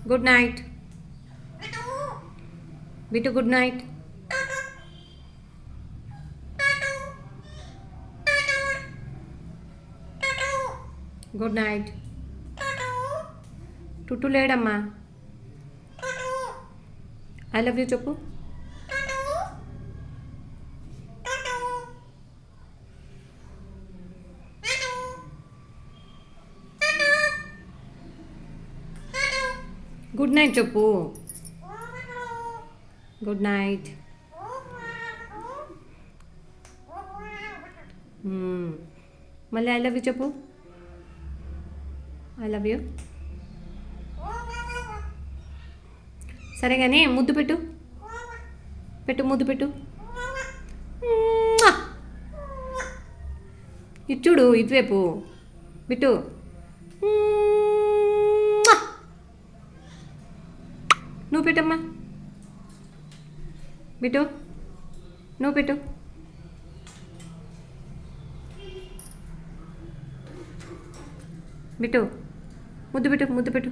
Good night. Bittu good night. Good night. టుట్టు లేడమ్మా. I love you చెప్పు. గుడ్ నైట్ చెప్పు. Good night. మళ్ళీ ఐ లవ్ యూ చెప్పు. I love you. సరే కానీ ముద్దు పెట్టు. పెట్టు ముద్దు పెట్టు. ఇచ్చుడు ఇటువైపు బిట్టు. నువ్వు పెట్టమ్మా. బిట్టు నువ్వు పెట్టు. బిట్టు ముద్దు పెట్టు ముద్దు పెట్టు.